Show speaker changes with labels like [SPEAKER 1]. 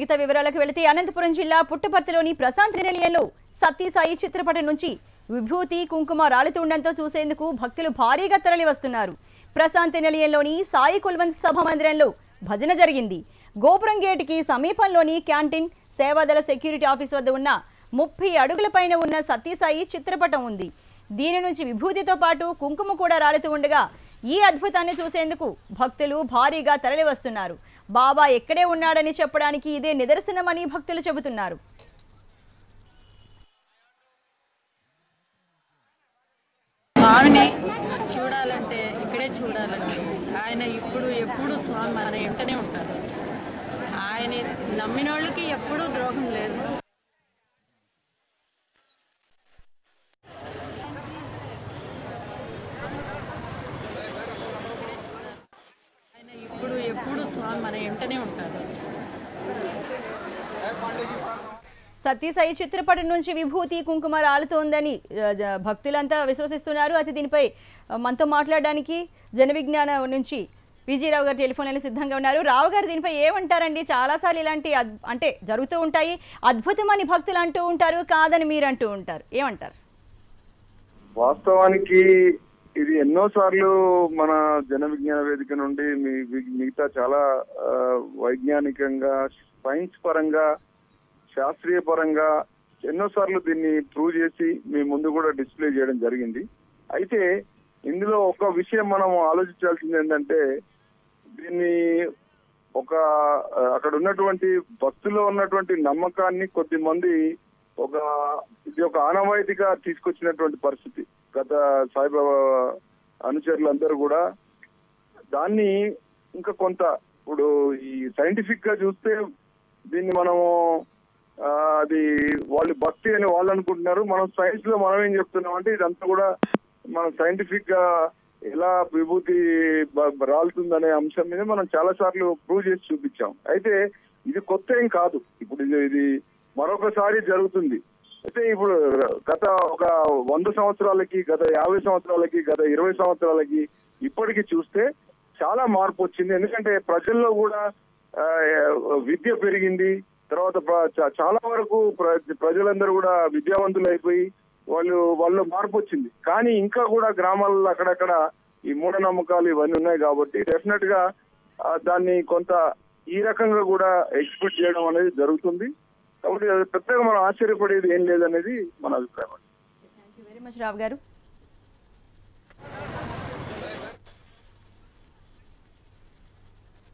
[SPEAKER 1] మిగతా వివరాలకు వెళితే అనంతపురం జిల్లా పుట్టపర్తిలోని ప్రశాంత్ నిలయంలో సత్యసాయి చిత్రపటం నుంచి విభూతి కుంకుమ రాలుతుండటంతో చూసేందుకు భక్తులు భారీగా తరలి వస్తున్నారు. ప్రశాంత్ నిలయంలోని సాయి కుల్వంత్ సభ మందిరంలో భజన జరిగింది. గోపురం గేటుకి సమీపంలోని క్యాంటీన్, సేవాదళ సెక్యూరిటీ ఆఫీస్ వద్ద ఉన్న 30 అడుగుల పైన ఉన్న సత్యసాయి చిత్రపటం ఉంది. దీని నుంచి విభూతితో పాటు కుంకుమ కూడా రాలుతూ ఉండగా ఈ అద్భుతాన్ని చూసేందుకు భక్తులు భారీగా తరలి వస్తున్నారు. బాబా ఎక్కడే ఉన్నాడని చెప్పడానికి ఇదే నిదర్శనమని భక్తులు చెబుతున్నారు.
[SPEAKER 2] స్వామిని చూడాలంటే ఇక్కడే చూడాలంటే ఆయన ఎప్పుడు స్వామి మన వెంటనే ఉంటారు. ఆయన నమ్మిన వాళ్ళకి ఎప్పుడూ ద్రోహం లేదు. ఆయన ఎప్పుడు స్వామి మన వెంటనే ఉంటారు.
[SPEAKER 1] సత్యసాయి చిత్రపటం నుంచి విభూతి కుంకుమ రాలుతోందని భక్తులంతా విశ్వసిస్తున్నారు. అయితే దీనిపై మనతో మాట్లాడడానికి జన విజ్ఞాన నుంచి విజయరావు గారు టెలిఫోన్ లైన్లో సిద్ధంగా ఉన్నారు. రావు గారు, దీనిపై ఏమంటారండి? చాలాసార్లు ఇలాంటి అంటే జరుగుతూ ఉంటాయి, అద్భుతమని భక్తులు అంటూ ఉంటారు, కాదని మీరు అంటూ ఉంటారు, ఏమంటారు?
[SPEAKER 3] వాస్తవానికి ఇది ఎన్నోసార్లు మన జన విజ్ఞాన వేదిక నుండి మిగతా చాలా వైజ్ఞానికంగా, సైన్స్ పరంగా, శాస్త్రీయ పరంగా ఎన్నోసార్లు దీన్ని ప్రూవ్ చేసి మీ ముందు కూడా డిస్ప్లే చేయడం జరిగింది. అయితే ఇందులో ఒక విషయం మనం ఆలోచించాల్సింది ఏంటంటే, దీన్ని అక్కడ ఉన్నటువంటి భక్తుల్లో ఉన్నటువంటి నమ్మకాన్ని కొద్దిమంది ఇది ఒక ఆనవాయితీగా తీసుకొచ్చినటువంటి పరిస్థితి. గత సాయిబాబా అనుచరులందరూ కూడా దాన్ని ఇంకా కొంత ఇప్పుడు ఈ సైంటిఫిక్ గా చూస్తే దీన్ని మనము అది వాళ్ళు భక్తి అని వాళ్ళు అనుకుంటున్నారు. మనం సైన్స్ లో మనం ఏం చెప్తున్నాం అంటే, ఇదంతా కూడా మనం సైంటిఫిక్ గా ఎలా విభూతి రాలుతుందనే అంశం మీద మనం చాలా సార్లు ప్రూవ్ చేసి చూపించాం. అయితే ఇది కొత్త ఏం కాదు. ఇప్పుడు ఇది మరొకసారి జరుగుతుంది. అయితే ఇప్పుడు గత ఒక 100 సంవత్సరాలకి, గత 50 సంవత్సరాలకి, గత 20 సంవత్సరాలకి ఇప్పటికి చూస్తే చాలా మార్పు వచ్చింది. ఎందుకంటే ప్రజల్లో కూడా విద్య పెరిగింది. తర్వాత చాలా వరకు ప్రజలందరూ కూడా విద్యావంతులు అయిపోయి వాళ్ళు మార్పు వచ్చింది. కానీ ఇంకా కూడా గ్రామాలలో అక్కడక్కడ ఈ మూఢనమ్మకాలు ఇవన్నీ ఉన్నాయి. కాబట్టి డెఫినెట్ గా దాన్ని కొంత ఈ రకంగా కూడా ఎక్స్పెక్ట్ చేయడం అనేది జరుగుతుంది. కాబట్టి పెద్దగా మనం ఆశ్చర్యపడేది ఏం లేదనేది మన అభిప్రాయం.
[SPEAKER 1] థ్యాంక్ యూ వెరీ మచ్ రావు గారు.